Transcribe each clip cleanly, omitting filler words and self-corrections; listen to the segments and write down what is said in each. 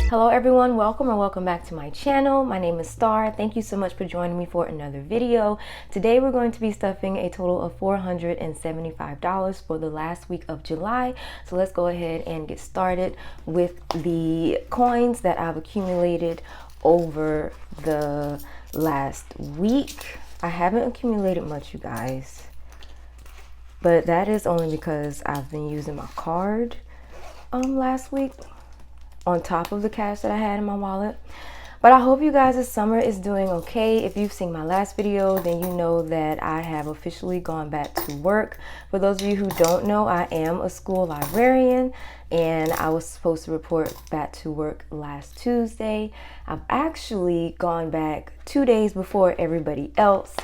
Hello everyone, welcome back to my channel. My name is Star. Thank you so much for joining me for another video. Today we're going to be stuffing a total of $475 for the last week of July. So let's go ahead and get started with the coins that I've accumulated over the last week. I haven't accumulated much, you guys, but that is only because I've been using my card last week on top of the cash that I had in my wallet. But I hope you guys' summer is doing okay. If you've seen my last video, then you know that I have officially gone back to work. For those of you who don't know, I am a school librarian and I was supposed to report back to work last Tuesday. I've actually gone back 2 days before everybody else,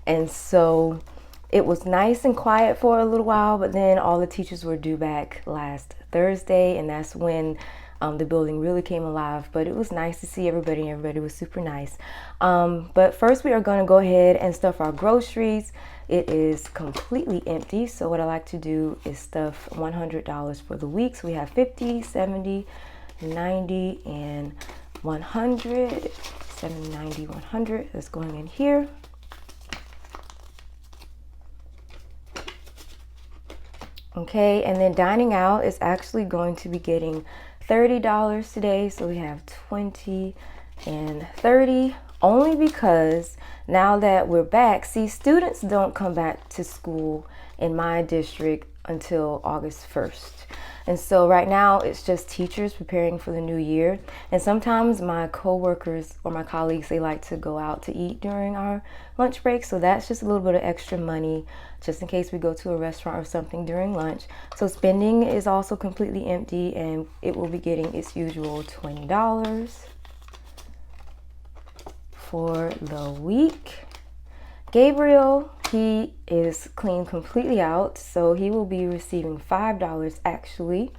and so it was nice and quiet for a little while, but then all the teachers were due back last Thursday, and that's when the building really came alive. But it was nice to see everybody, and everybody was super nice. But first we are going to go ahead and stuff our groceries. It is completely empty, so what I like to do is stuff $100 for the week. So we have 50, 70, 90, and 100. 70, 90, 100. That's going in here. Okay, and then dining out is actually going to be getting $30 today. So we have 20 and 30, only because now that we're back, see, students don't come back to school in my district until August 1st. And so right now it's just teachers preparing for the new year. And sometimes my co-workers or my colleagues, they like to go out to eat during our lunch break. So that's just a little bit of extra money just in case we go to a restaurant or something during lunch. So spending is also completely empty, and it will be getting its usual $20 for the week. Gabriel, he is clean completely out, so he will be receiving $5 actually.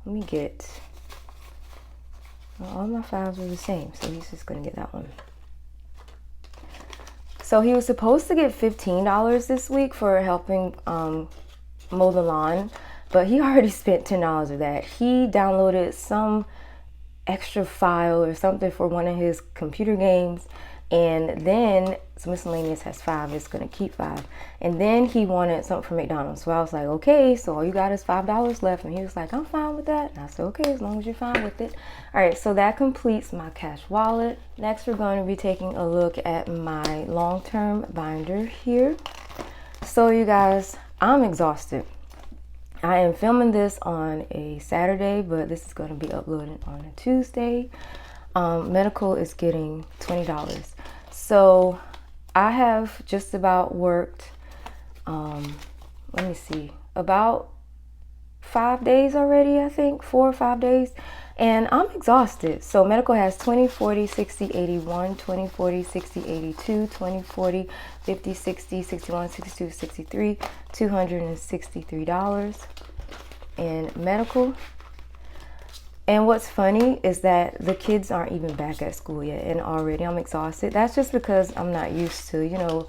Let me get, well, all my fives are the same, so he's just gonna get that one. So he was supposed to get $15 this week for helping mow the lawn, but he already spent $10 of that. He downloaded some extra file or something for one of his computer games, and then so miscellaneous has 5, it's gonna keep 5. And then he wanted something from McDonald's, so I was like, okay, so all you got is $5 left. And he was like, I'm fine with that. And I said, okay, as long as you're fine with it. All right, so that completes my cash wallet. Next, we're going to be taking a look at my long-term binder here. So you guys, I'm exhausted. I am filming this on a Saturday, but this is going to be uploaded on a Tuesday. Medical is getting $20. So I have just about worked, let me see, about 5 days already, I think, 4 or 5 days, and I'm exhausted. So medical has 20, 40, 60, 81, 20, 40, 60, 82, 20, 40, 50, 60, 61, 62, 63, $263 in medical. And what's funny is that the kids aren't even back at school yet, and already I'm exhausted. That's just because I'm not used to, you know,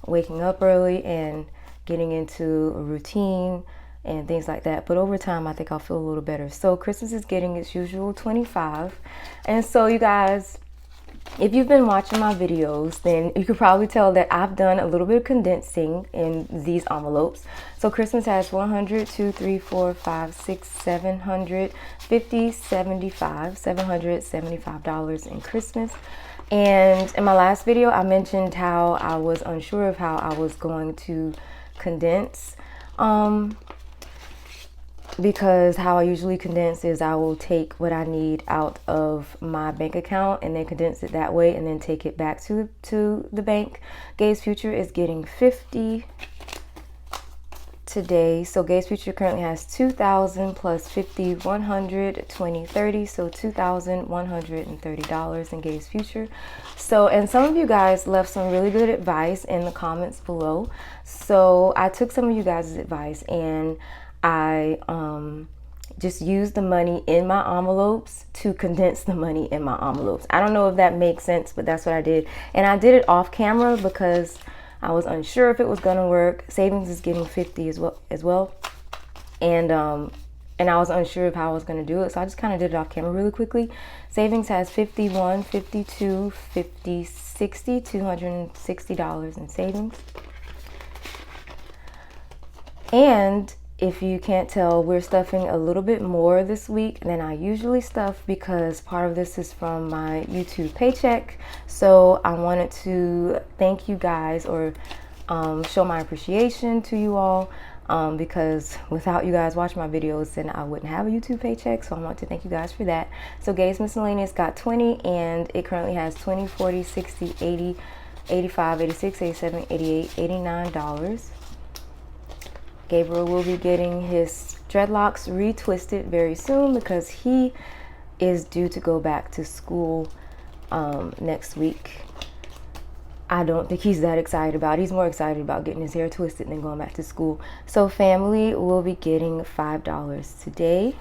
waking up early and getting into a routine and things like that. But over time, I think I'll feel a little better. So Christmas is getting its usual 25. And so you guys, if you've been watching my videos, then you could probably tell that I've done a little bit of condensing in these envelopes. So Christmas has 100, 2, 3, 4, 5, 6, 750, 75, $775 in Christmas. And in my last video, I mentioned how I was unsure of how I was going to condense. Because how I usually condense is I will take what I need out of my bank account and then condense it that way and then take it back to the bank. Gabe's Future is getting 50 today. So Gabe's Future currently has 2,000 plus 50, 100, 20, 30. So $2,130 in Gabe's Future. So, and some of you guys left some really good advice in the comments below. So I took some of you guys' advice and I just used the money in my envelopes to condense the money in my envelopes. I don't know if that makes sense, but that's what I did. And I did it off camera because I was unsure if it was gonna work. Savings is getting 50 as well. And and I was unsure of how I was going to do it, so I just kind of did it off camera really quickly. Savings has 51, 52, 50, 60, $260 in savings. And if you can't tell, we're stuffing a little bit more this week than I usually stuff because part of this is from my YouTube paycheck. So I wanted to thank you guys, or show my appreciation to you all, because without you guys watching my videos, then I wouldn't have a YouTube paycheck. So I want to thank you guys for that. So Gabe's Miscellaneous got 20, and it currently has 20, 40, 60, 80, 85, 86, 87, 88, $89. Gabriel will be getting his dreadlocks retwisted very soon because he is due to go back to school next week. I don't think he's that excited about it. He's more excited about getting his hair twisted than going back to school. So family will be getting $5 today.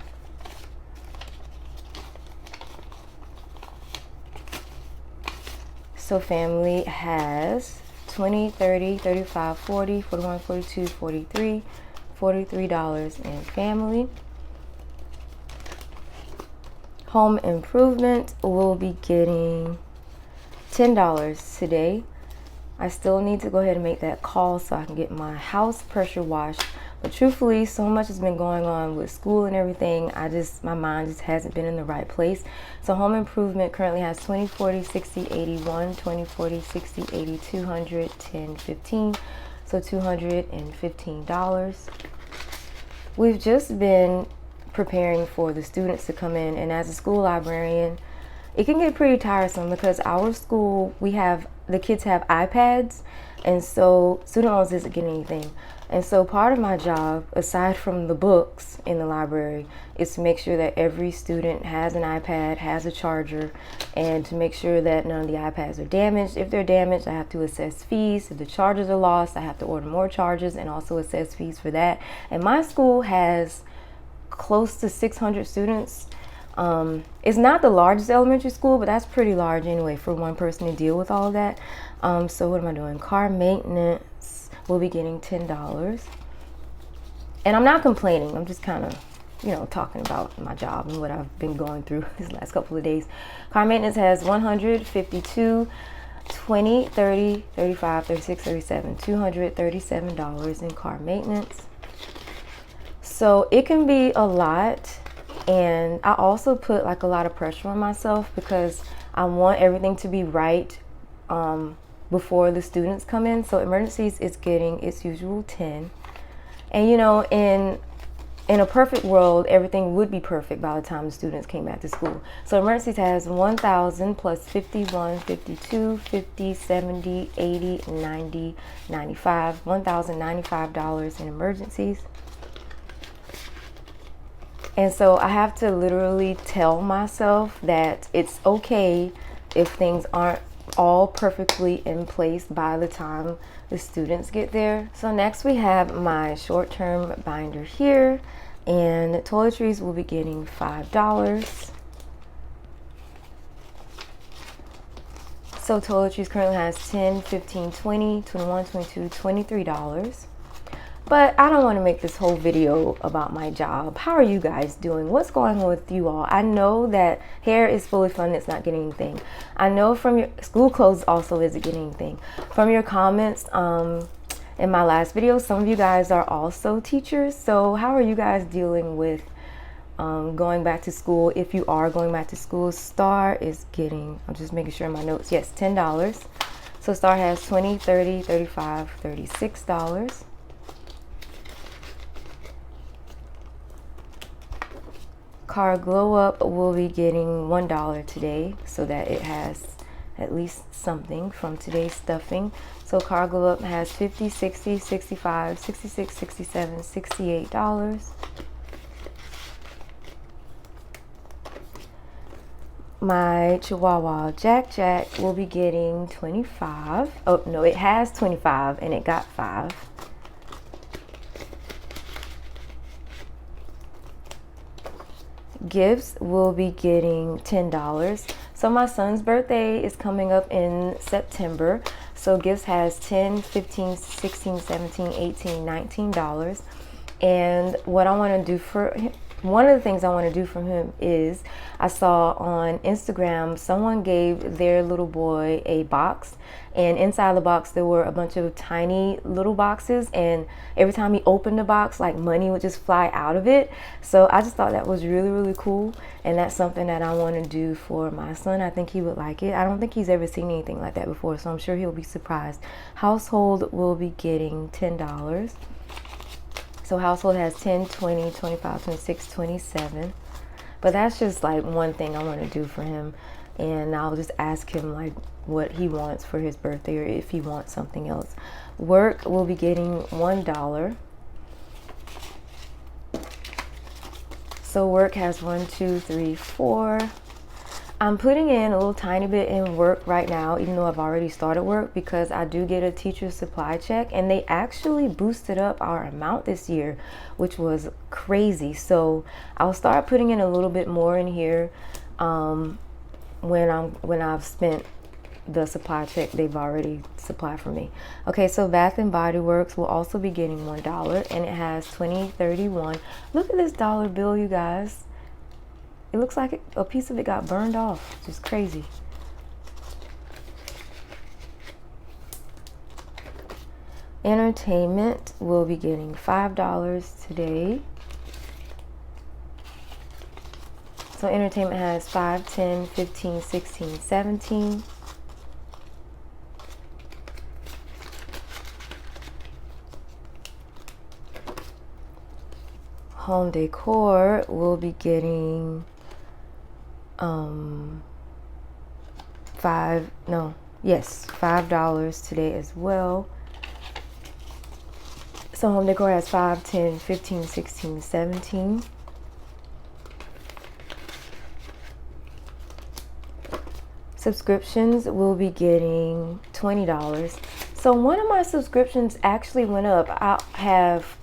So family has 20, 30, 35, 40, 41, 42, 43, $43 in family. Home improvement will be getting $10 today. I still need to go ahead and make that call so I can get my house pressure washed. But truthfully, so much has been going on with school and everything. My mind just hasn't been in the right place. So home improvement currently has 20, 40, 60, 81, 20, 40, 60, 80, 200, 10, 15. So $215. We've just been preparing for the students to come in, and as a school librarian, it can get pretty tiresome because our school, the kids have iPads, and so student loans isn't getting anything. And so part of my job, aside from the books in the library, is to make sure that every student has an iPad, has a charger, and to make sure that none of the iPads are damaged. If they're damaged, I have to assess fees. If the chargers are lost, I have to order more chargers and also assess fees for that. And my school has close to 600 students. It's not the largest elementary school, but that's pretty large anyway for one person to deal with all of that. So what am I doing? Car maintenance will be getting $10. And I'm not complaining. I'm just kind of, talking about my job and what I've been going through these last couple of days. Car maintenance has 100, 52, 20, 30, 35, 36, 37, $237 in car maintenance. So it can be a lot. And I also put like a lot of pressure on myself because I want everything to be right before the students come in. So emergencies is getting its usual 10. And in a perfect world, everything would be perfect by the time the students came back to school. So emergencies has 1,000 plus 51, 52, 50, 70, 80, 90, 95, $1,095 in emergencies. And so I have to literally tell myself that it's okay if things aren't all perfectly in place by the time the students get there. So next we have my short-term binder here, and toiletries will be getting $5. So toiletries currently has 10, 15, 20, 21, 22, $23. But I don't want to make this whole video about my job. How are you guys doing? What's going on with you all? I know that hair is fully funded, it's not getting anything. I know from your school clothes also isn't getting anything. From your comments in my last video, some of you guys are also teachers. So how are you guys dealing with going back to school? If you are going back to school, Star is getting, I'm just making sure in my notes, yes, $10. So Star has 20, 30, 35, $36. Car Glow Up will be getting $1 today, so that it has at least something from today's stuffing. So Car Glow Up has 50, 60, 65, 66, 67, $68. My Chihuahua Jack Jack will be getting 25. Oh no, it has 25 and it got 5. Gifts will be getting $10. So my son's birthday is coming up in September. So Gifts has 10, 15, 16, 17, 18, $19. And what I want to do for him, one of the things I want to do for him is, I saw on Instagram someone gave their little boy a box, and inside the box there were a bunch of tiny little boxes, and every time he opened the box, like money would just fly out of it. So I just thought that was really, really cool, and that's something that I want to do for my son. I think he would like it. I don't think he's ever seen anything like that before, so I'm sure he'll be surprised. Household will be getting $10. So household has 10, 20, 25, 26, 27. But that's just like one thing I want to do for him. And I'll just ask him like what he wants for his birthday, or if he wants something else. Work will be getting $1. So work has 1, 2, 3, 4. I'm putting in a little tiny bit in work right now, even though I've already started work, because I do get a teacher supply check, and they actually boosted up our amount this year, which was crazy. So I'll start putting in a little bit more in here when I've spent the supply check they've already supplied for me. Okay, so Bath and Body Works will also be getting $1, and it has 20, 31. Look at this dollar bill, you guys. It looks like a piece of it got burned off. Just crazy. Entertainment will be getting $5 today. So entertainment has 5, 10, 15, 16, 17. Home decor will be getting $5 today as well. So home decor has 5, 10, 15, 16, 17. Subscriptions will be getting $20. So one of my subscriptions actually went up. I have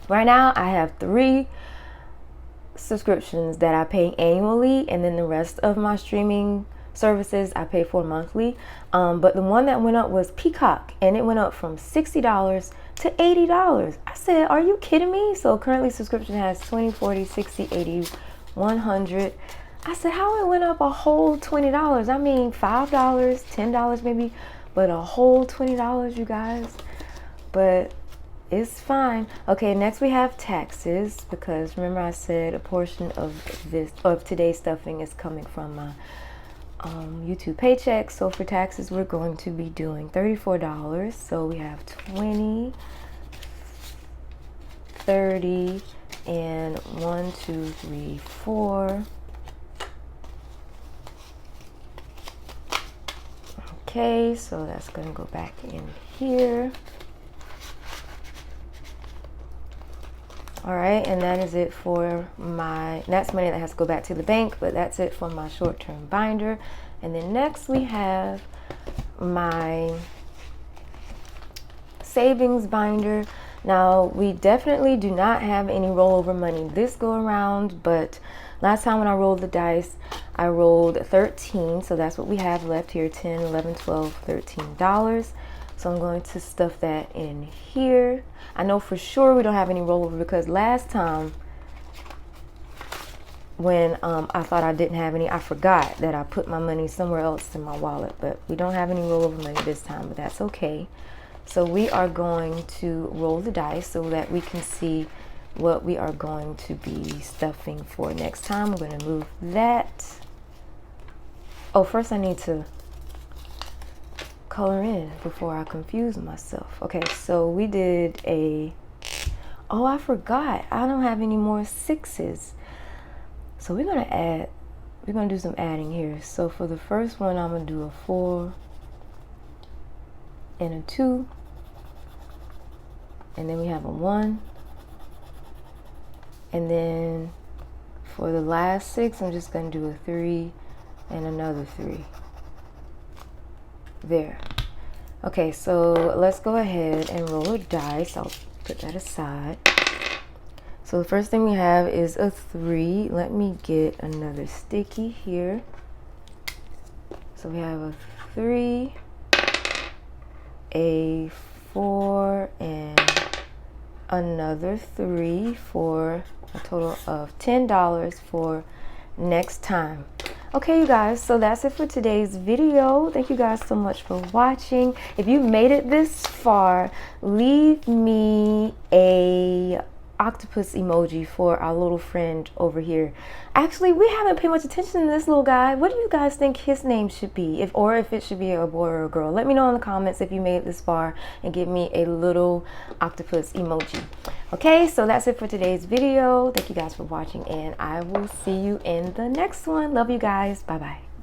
right now I have 3 subscriptions that I pay annually, and then the rest of my streaming services I pay for monthly. But the one that went up was Peacock, and it went up from $60 to $80. I said, are you kidding me? So currently subscription has 20, 40, 60, 80, 100. I said, how it went up a whole $20? I mean, $5, $10 maybe, but a whole $20, you guys. But it's fine. Okay, next we have taxes, because remember I said a portion of today's stuffing is coming from my YouTube paycheck. So for taxes we're going to be doing $34. So we have 20, 30, and 1, 2, 3, 4. Okay, so that's going to go back in here. All right, and that is it for that's money that has to go back to the bank, but that's it for my short-term binder. And then next we have my savings binder. Now, we definitely do not have any rollover money this go around, but last time when I rolled the dice, I rolled 13, so that's what we have left here, 10, 11, 12, $13. So I'm going to stuff that in here. I know for sure we don't have any rollover, because last time when I thought I didn't have any, I forgot that I put my money somewhere else in my wallet. But we don't have any rollover money this time, but that's okay. So we are going to roll the dice so that we can see what we are going to be stuffing for next time. I'm going to move that. Oh, first I need to color in before I confuse myself. Okay, so we did oh, I forgot, I don't have any more 6s. So we're gonna do some adding here. So for the first one, I'm gonna do a 4 and a 2, and then we have a 1, and then for the last 6, I'm just gonna do a 3 and another 3. There. Okay, so let's go ahead and roll a dice. I'll put that aside. So the first thing we have is a 3. Let me get another sticky here. So we have a 3, a 4, and another 3 for a total of $10 for next time. Okay, you guys, so that's it for today's video. Thank you guys so much for watching. If you made it this far, leave me a octopus emoji for our little friend over here. Actually, we haven't paid much attention to this little guy. What do you guys think his name should be, or if it should be a boy or a girl? Let me know in the comments if you made it this far, and give me a little octopus emoji. Okay, so that's it for today's video. Thank you guys for watching, and I will see you in the next one. Love you guys. Bye bye.